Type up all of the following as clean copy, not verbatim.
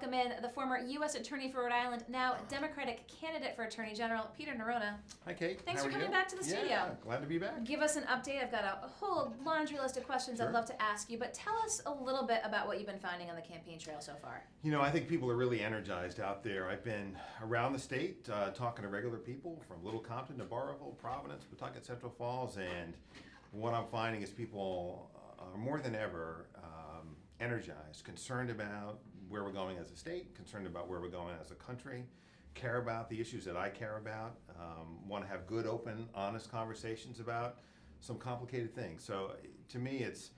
welcome in the former U.S. Attorney for Rhode Island, now Democratic candidate for Attorney General, Peter Neronha. Hi, Kate. Thanks How for are coming you? back to the studio. Yeah, glad to be back. Give us an update. I've got a whole laundry list of questions I'd love to ask you, but tell us a little bit about what you've been finding on the campaign trail so far. You know, I think people are really energized out there. I've been around the state talking to regular people from Little Compton to Burrillville, Providence, Pawtucket, Central Falls, and what I'm finding is people are more than ever energized, concerned about where we're going as a state, concerned about where we're going as a country, care about the issues that I care about, want to have good, open, honest conversations about some complicated things. So to me, it's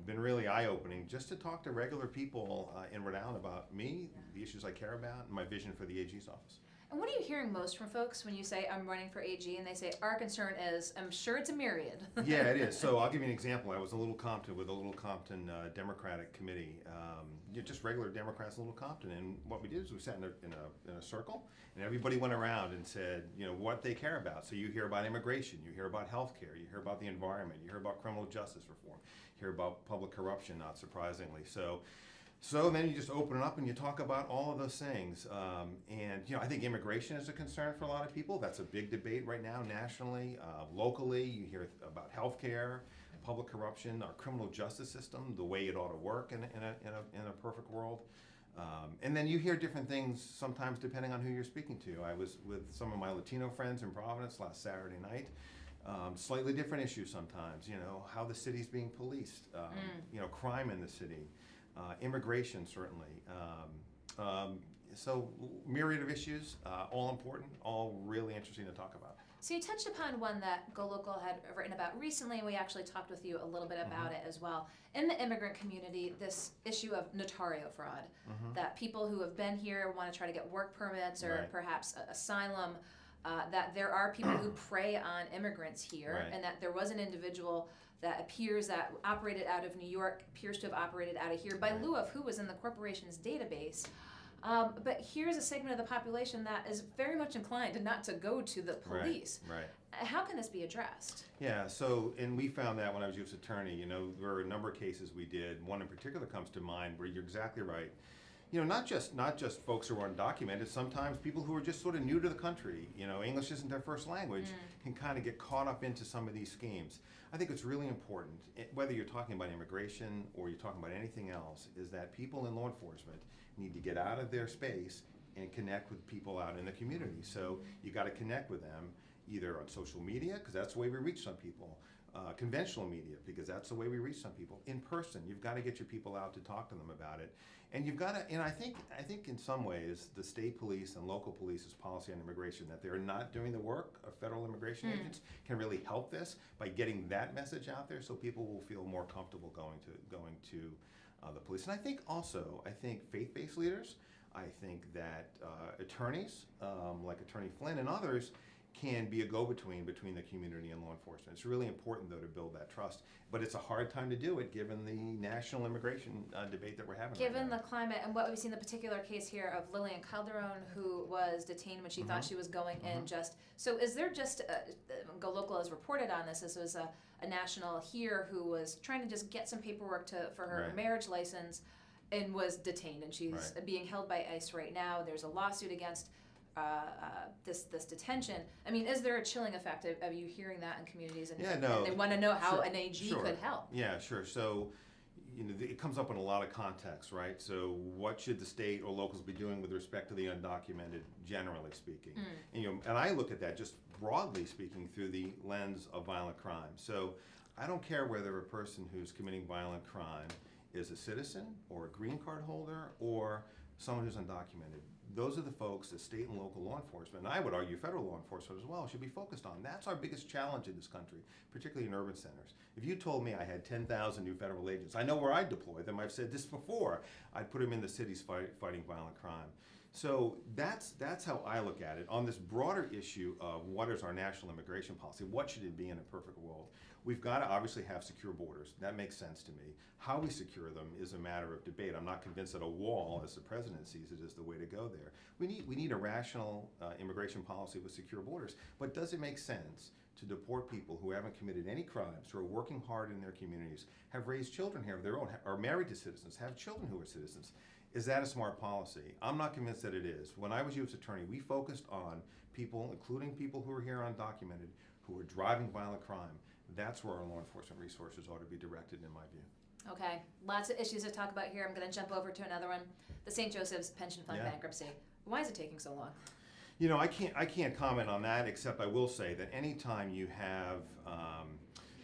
been really eye-opening just to talk to regular people in Rhode Island about me, the issues I care about, and my vision for the AG's office. And what are you hearing most from folks when you say, I'm running for AG, and they say, our concern is, I'm sure it's a myriad. Yeah, it is. So I'll give you an example. I was in Little Compton with a Little Compton Democratic committee, just regular Democrats in Little Compton. And what we did is we sat in a circle, and everybody went around and said, you know, what they care about. So you hear about immigration, you hear about health care, you hear about the environment, you hear about criminal justice reform, you hear about public corruption, not surprisingly. So then you just open it up and you talk about all of those things. And you know, I think immigration is a concern for a lot of people. That's a big debate right now nationally. Locally, you hear about healthcare, public corruption, our criminal justice system, the way it ought to work in a perfect world. And then you hear different things sometimes depending on who you're speaking to. I was with some of my Latino friends in Providence last Saturday night. Slightly different issues sometimes, you know, how the city's being policed, you know, crime in the city. Immigration, certainly. So myriad of issues, all important, all really interesting to talk about. So you touched upon one that Golocal had written about recently, and we actually talked with you a little bit about it as well. In the immigrant community, this issue of Notarial fraud, that people who have been here want to try to get work permits or perhaps asylum, that there are people who prey on immigrants here, and that there was an individual that appears that operated out of New York, appears to have operated out of here by lieu of who was in the corporation's database. But here's a segment of the population that is very much inclined not to go to the police. How can this be addressed? Yeah, so, and we found that when I was U.S. Attorney, you know, there were a number of cases we did. One in particular comes to mind where you're exactly right. You know, not just folks who are undocumented, sometimes people who are just sort of new to the country, you know, English isn't their first language, can kind of get caught up into some of these schemes. I think it's really important, whether you're talking about immigration or you're talking about anything else, is that people in law enforcement need to get out of their space and connect with people out in the community. So you got to connect with them either on social media, because that's the way we reach some people, conventional media, because that's the way we reach some people, in person. You've got to get your people out to talk to them about it. And you've got to, and I think in some ways, the state police and local police's policy on immigration, that they're not doing the work of federal immigration agents, can really help this by getting that message out there so people will feel more comfortable going to the police. And I think faith-based leaders, I think that attorneys, like Attorney Flynn and others, can be a go-between between the community and law enforcement. It's really important, though, to build that trust. But it's a hard time to do it given the national immigration debate that we're having Given right now. the climate and what we've seen, the particular case here of Lillian Calderon, who was detained when she thought she was going in just... So is there just... Golocal has reported on this. This was a national here who was trying to just get some paperwork for her marriage license and was detained. And she's being held by ICE right now. There's a lawsuit against this detention. I mean, is there a chilling effect of you hearing that in communities, and they want to know how an AG could help? Yeah, sure. So, you know, it comes up in a lot of contexts, right? So, what should the state or locals be doing with respect to the undocumented, generally speaking? And, you know, and I look at that just broadly speaking through the lens of violent crime. So, I don't care whether a person who's committing violent crime is a citizen or a green card holder or someone who's undocumented. Those are the folks that state and local law enforcement, and I would argue federal law enforcement as well, should be focused on. That's our biggest challenge in this country, particularly in urban centers. If you told me I had 10,000 new federal agents, I know where I'd deploy them. I've said this before. I'd put them in the cities fighting violent crime. So that's how I look at it. On this broader issue of what is our national immigration policy, what should it be in a perfect world, we've got to obviously have secure borders. That makes sense to me. How we secure them is a matter of debate. I'm not convinced that a wall, as the president sees it, is the way to go there. We need a rational immigration policy with secure borders. But does it make sense to deport people who haven't committed any crimes, who are working hard in their communities, have raised children here of their own, are married to citizens, have children who are citizens, Is that a smart policy? I'm not convinced that it is. When I was U.S. Attorney, we focused on people, including people who are here undocumented, who are driving violent crime. That's where our law enforcement resources ought to be directed, in my view. Okay, lots of issues to talk about here. I'm going to jump over to another one. The St. Joseph's Pension Fund bankruptcy. Why is it taking so long? You know, I can't comment on that, except I will say that anytime you have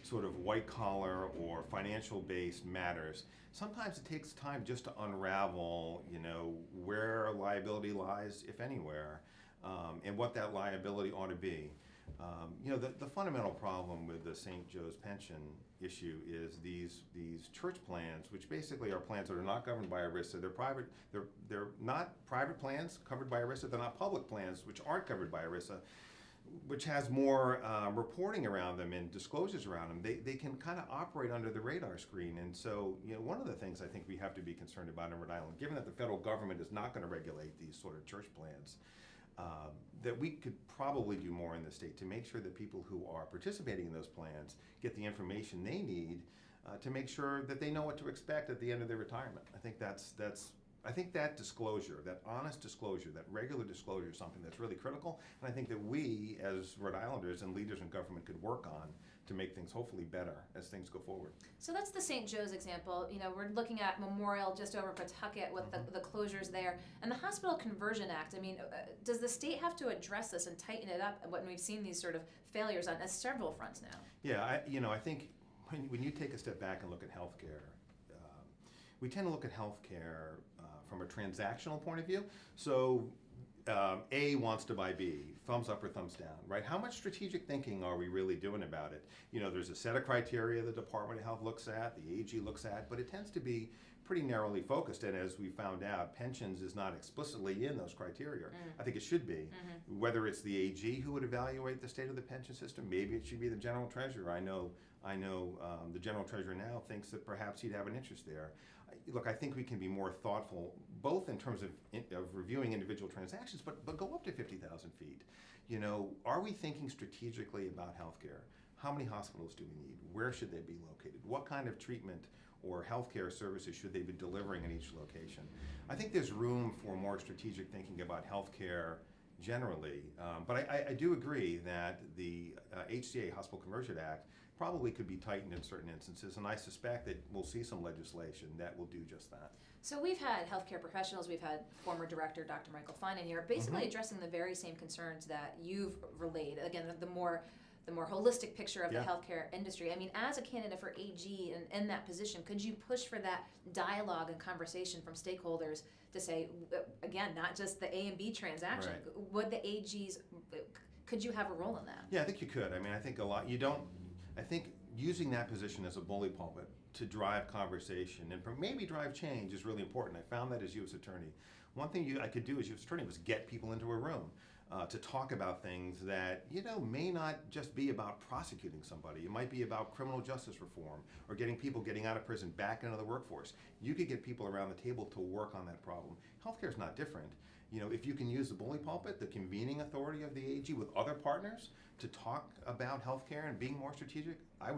sort of white collar or financial based matters, sometimes it takes time just to unravel, you know, where liability lies, if anywhere, and what that liability ought to be. You know, the fundamental problem with the St. Joe's pension issue is these church plans, which basically are plans that are not governed by ERISA. They're private. They're not private plans covered by ERISA. They're not public plans, which aren't covered by ERISA, which has more reporting around them and disclosures around them. They can kind of operate under the radar screen. And so, you know, one of the things I think we have to be concerned about in Rhode Island, given that the federal government is not going to regulate these sort of church plans, that we could probably do more in the state to make sure that people who are participating in those plans get the information they need to make sure that they know what to expect at the end of their retirement. I think I think that disclosure, that honest disclosure, that regular disclosure is something that's really critical, and I think that we, as Rhode Islanders and leaders in government, could work on to make things hopefully better as things go forward. So that's the St. Joe's example. You know, we're looking at Memorial just over Pawtucket with the closures there. And the Hospital Conversion Act, I mean, does the state have to address this and tighten it up when we've seen these sort of failures on several fronts now? Yeah, I think when you take a step back and look at healthcare, we tend to look at healthcare from a transactional point of view. So A wants to buy B, thumbs up or thumbs down, right? How much strategic thinking are we really doing about it? You know, there's a set of criteria the Department of Health looks at, the AG looks at, but it tends to be pretty narrowly focused. And as we found out, pensions is not explicitly in those criteria. I think it should be. Whether it's the AG who would evaluate the state of the pension system, maybe it should be the General Treasurer. I know the General Treasurer now thinks that perhaps he'd have an interest there. Look, I think we can be more thoughtful, both in terms of reviewing individual transactions, but go up to 50,000 feet. You know, are we thinking strategically about healthcare? How many hospitals do we need? Where should they be located? What kind of treatment or healthcare services should they be delivering in each location? I think there's room for more strategic thinking about healthcare generally, but I do agree that the HCA, Hospital Conversion Act, probably could be tightened in certain instances, and I suspect that we'll see some legislation that will do just that. So we've had healthcare professionals, we've had former director Dr. Michael Fine in here, basically addressing the very same concerns that you've relayed. Again, the more holistic picture of the healthcare industry. I mean, as a candidate for AG and in that position, could you push for that dialogue and conversation from stakeholders to say, again, not just the A and B transaction, would the AGs, could you have a role in that? Yeah, I think you could. I mean, I think I think using that position as a bully pulpit to drive conversation and maybe drive change is really important. I found that as U.S. Attorney. One thing I could do as U.S. Attorney was get people into a room to talk about things that, you know, may not just be about prosecuting somebody. It might be about criminal justice reform or getting people getting out of prison back into the workforce. You could get people around the table to work on that problem. Healthcare is not different. You know, if you can use the bully pulpit, the convening authority of the AG with other partners to talk about healthcare and being more strategic, I'm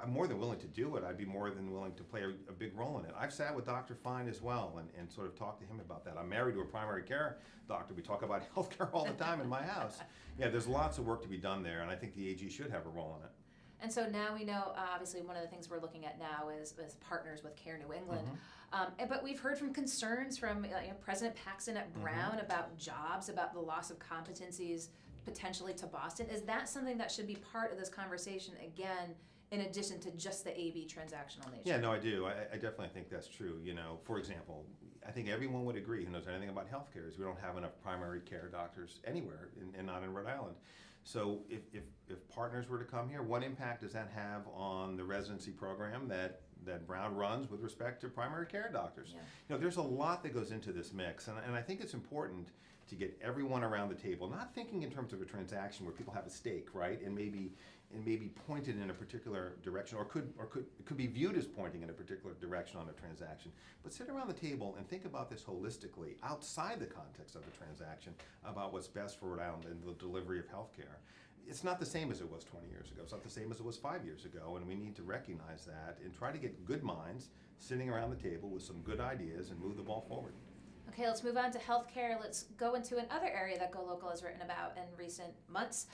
more than willing to do it. I'd be more than willing to play a big role in it. I've sat with Dr. Fine as well and sort of talked to him about that. I'm married to a primary care doctor. We talk about healthcare all the time in my house. Yeah, there's lots of work to be done there, and I think the AG should have a role in it. And so now we know, obviously, one of the things we're looking at now is partners with Care New England. But we've heard from concerns from President Paxton at Brown about jobs, about the loss of competencies potentially to Boston. Is that something that should be part of this conversation again, in addition to just the AB transactional nature? Yeah, no, I do. I definitely think that's true. You know, for example, I think everyone would agree who knows anything about healthcare is we don't have enough primary care doctors anywhere, and not in Rhode Island. So if partners were to come here, what impact does that have on the residency program that Brown runs with respect to primary care doctors? Yeah. You know, there's a lot that goes into this mix, and I think it's important to get everyone around the table, not thinking in terms of a transaction where people have a stake, right, and maybe pointed in a particular direction, or could be viewed as pointing in a particular direction on a transaction, but sit around the table and think about this holistically outside the context of the transaction about what's best for Rhode Island and the delivery of healthcare. It's not the same as it was 20 years ago. It's not the same as it was 5 years ago, and we need to recognize that and try to get good minds sitting around the table with some good ideas and move the ball forward. Okay, let's move on to healthcare. Let's go into another area that Golocal has written about in recent months.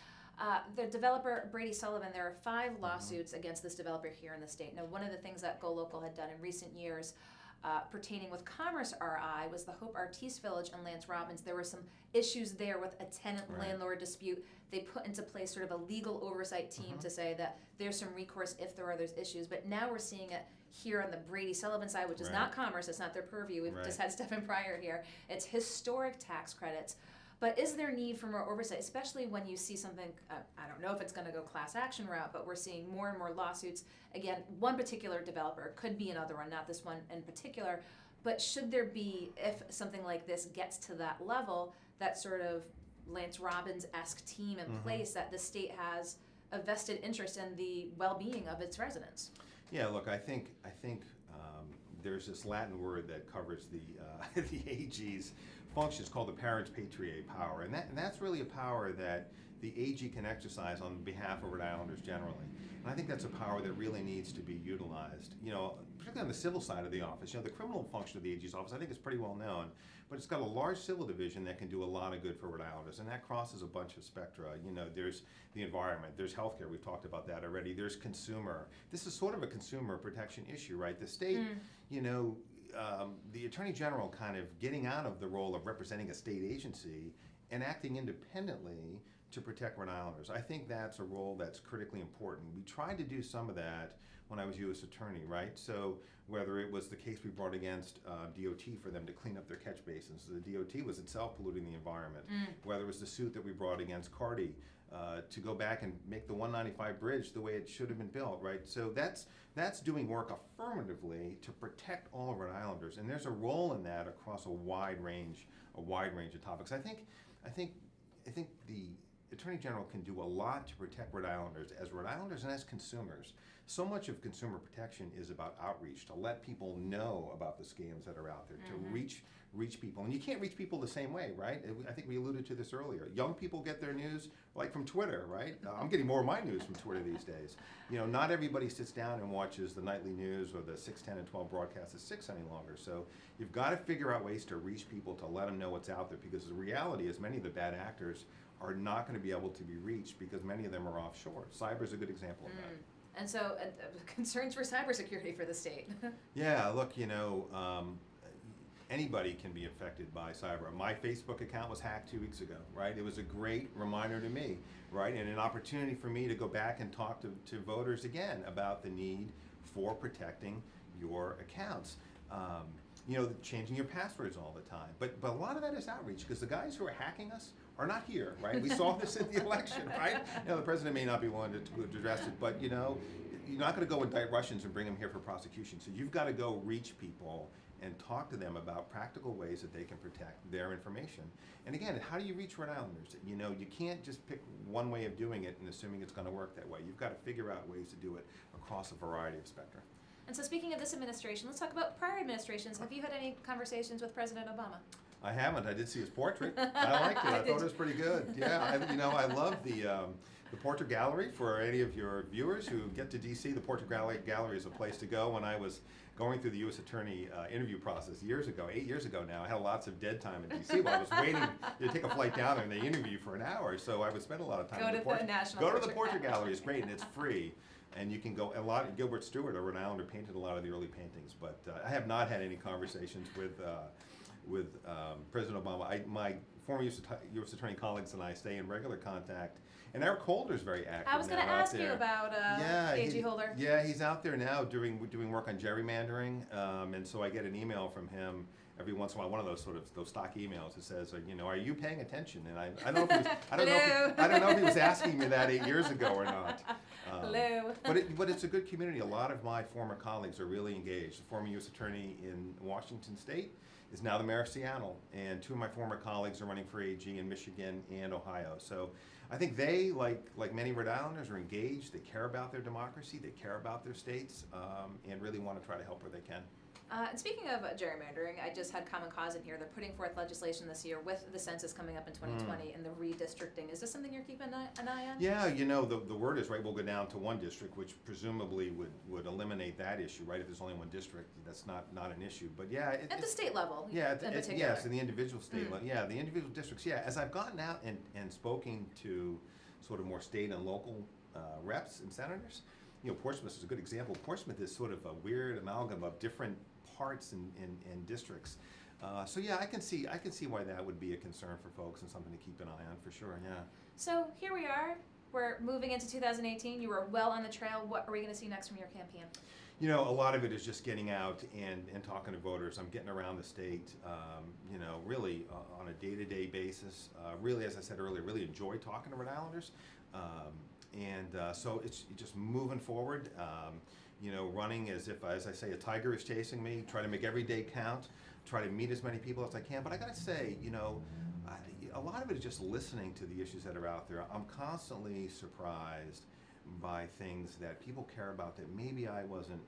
The developer, Brady Sullivan, there are 5 lawsuits against this developer here in the state. Now, one of the things that Golocal had done in recent years pertaining with Commerce RI was the Hope Artiste Village and Lance Robbins. There were some issues there with a tenant-landlord dispute. They put into place sort of a legal oversight team to say that there's some recourse if there are those issues. But now we're seeing it here on the Brady Sullivan side, which is not Commerce, it's not their purview. We've just had Stephen Pryor here. It's historic tax credits. But is there need for more oversight, especially when you see something, I don't know if it's going to go class action route, but we're seeing more and more lawsuits. Again, one particular developer, could be another one, not this one in particular, but should there be, if something like this gets to that level, that sort of Lance Robbins-esque team in place that the state has a vested interest in the well-being of its residents? Yeah, look, I think there's this Latin word that covers the the AG's functions called the parens patriae power, and that's really a power that the AG can exercise on behalf of Rhode Islanders generally. And I think that's a power that really needs to be utilized. You know, particularly on the civil side of the office. You know, the criminal function of the AG's office I think is pretty well known, but it's got a large civil division that can do a lot of good for Rhode Islanders, and that crosses a bunch of spectra. You know, there's the environment, there's healthcare, we've talked about that already, there's consumer. This is sort of a consumer protection issue, right? The state, you know, the Attorney General kind of getting out of the role of representing a state agency and acting independently to protect Rhode Islanders. I think that's a role that's critically important. We tried to do some of that when I was U.S. Attorney, right? So whether it was the case we brought against DOT for them to clean up their catch basins, the DOT was itself polluting the environment. Whether it was the suit that we brought against Cardi to go back and make the 195 bridge the way it should have been built, right? So that's doing work affirmatively to protect all of Rhode Islanders, and there's a role in that across a wide range of topics. I think the Attorney General can do a lot to protect Rhode Islanders and as consumers. So much of consumer protection is about outreach, to let people know about the scams that are out there, to reach people. And you can't reach people the same way, right? I think we alluded to this earlier. Young people get their news like from Twitter, right? I'm getting more of my news from Twitter these days. You know, not everybody sits down and watches the nightly news or the 6, 10, and 12 broadcasts at 6 any longer. So you've got to figure out ways to reach people, to let them know what's out there, because the reality is many of the bad actors are not going to be able to be reached because many of them are offshore. Cyber is a good example of that. And so concerns for cybersecurity for the state. Yeah, look, you know, anybody can be affected by cyber. My Facebook account was hacked 2 weeks ago, right? It was a great reminder to me, right? And an opportunity for me to go back and talk to voters again about the need for protecting your accounts. You know, changing your passwords all the time. But a lot of that is outreach, because the guys who are hacking us are not here, right? We saw this in the election, right? You know, the president may not be willing to address it, but you know, you're not going to go indict Russians and bring them here for prosecution. So you've got to go reach people and talk to them about practical ways that they can protect their information. And again, how do you reach Rhode Islanders? You know, you can't just pick one way of doing it and assuming it's going to work that way. You've got to figure out ways to do it across a variety of spectra. And so speaking of this administration, let's talk about prior administrations. Have you had any conversations with President Obama? I haven't. I did see his portrait. I liked it. I thought it was pretty good. Yeah, you know, I love the Portrait Gallery. For any of your viewers who get to DC, the Portrait Gallery is a place to go. When I was going through the U.S. Attorney interview process years ago, 8 years ago now, I had lots of dead time in DC while I was waiting to take a flight down there, and they interview you for an hour. So I would spend a lot of time in the Portrait. Go to the Portrait Gallery. It's great, and it's free. And you can go, Gilbert Stewart, a Rhode Islander, painted a lot of the early paintings. But I have not had any conversations with President Obama. My former U.S. Attorney colleagues and I stay in regular contact. And Eric Holder's very active. I was going to ask you about AG Holder. Yeah, he's out there now doing work on gerrymandering. And so I get an email from him every once in a while, one of those those stock emails that says, you know, are you paying attention? And I don't know if he was asking me that 8 years ago or not. Hello. But it's a good community. A lot of my former colleagues are really engaged. The former U.S. Attorney in Washington State is now the mayor of Seattle, and 2 of my former colleagues are running for AG in Michigan and Ohio. So I think they, like many Rhode Islanders, are engaged. They care about their democracy, they care about their states, and really want to try to help where they can. And speaking of gerrymandering, I just had Common Cause in here. They're putting forth legislation this year with the census coming up in 2020 and the redistricting. Is this something you're keeping an eye on? Yeah, the word is, right, we'll go down to one district, which presumably would eliminate that issue, right? If there's only one district, that's not an issue. But yeah. At the state level, yeah, in particular. yes, in the individual state level. Yeah, the individual districts, yeah. As I've gotten out and spoken to sort of more state and local reps and senators, Portsmouth is a good example. Portsmouth is sort of a weird amalgam of different parts and districts. So yeah, I can see why that would be a concern for folks and something to keep an eye on for sure. Yeah. So here we are. We're moving into 2018. You were well on the trail. What are we going to see next from your campaign? A lot of it is just getting out and talking to voters. I'm getting around the state, really on a day-to-day basis. Really, as I said earlier, really enjoy talking to Rhode Islanders. So it's just moving forward, running as I say, a tiger is chasing me, try to make every day count, try to meet as many people as I can. But I gotta say, a lot of it is just listening to the issues that are out there. I'm constantly surprised by things that people care about that maybe I wasn't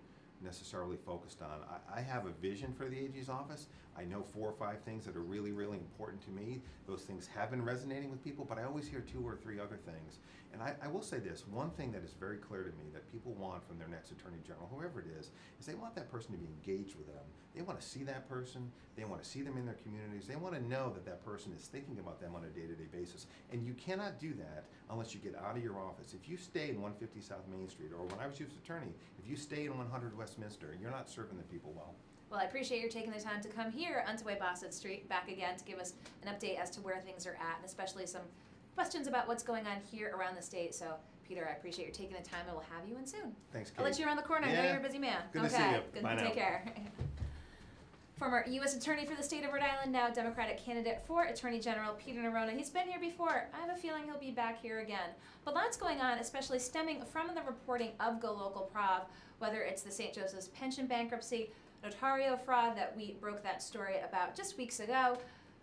necessarily focused on. I have a vision for the AG's office. I know 4 or 5 things that are really, really important to me. Those things have been resonating with people, but I always hear 2 or 3 other things. And I will say this, one thing that is very clear to me that people want from their next Attorney General, whoever it is they want that person to be engaged with them. They want to see that person. They want to see them in their communities. They want to know that that person is thinking about them on a day-to-day basis. And you cannot do that unless you get out of your office. If you stay in 150 South Main Street, or when I was U.S. Attorney, if you stay in 100 Westminster, you're not serving the people well. Well, I appreciate your taking the time to come here onto Bassett Street back again to give us an update as to where things are at, and especially some questions about what's going on here around the state. So, Peter, I appreciate your taking the time, and we'll have you in soon. Thanks, Kate. I'll let you around the corner. I know you're a busy man. Good to see you. Good. Bye now. Take care. Former U.S. Attorney for the state of Rhode Island, now Democratic candidate for Attorney General Peter Neronha. He's been here before. I have a feeling he'll be back here again. But lots going on, especially stemming from the reporting of Golocal Prov, whether it's the St. Joseph's pension bankruptcy, Notarial fraud that we broke that story about just weeks ago,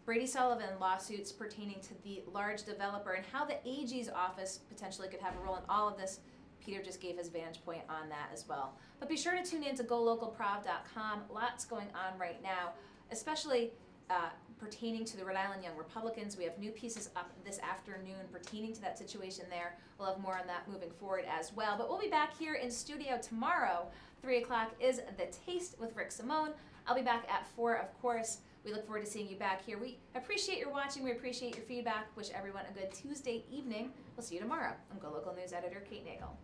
Brady Sullivan lawsuits pertaining to the large developer, and how the AG's office potentially could have a role in all of this. Peter just gave his vantage point on that as well. But be sure to tune in to golocalprov.com. Lots going on right now, especially pertaining to the Rhode Island Young Republicans. We have new pieces up this afternoon pertaining to that situation there. We'll have more on that moving forward as well. But we'll be back here in studio tomorrow. 3 o'clock is The Taste with Rick Simone. I'll be back at 4, of course. We look forward to seeing you back here. We appreciate your watching. We appreciate your feedback. Wish everyone a good Tuesday evening. We'll see you tomorrow. I'm Go Local News Editor Kate Nagel.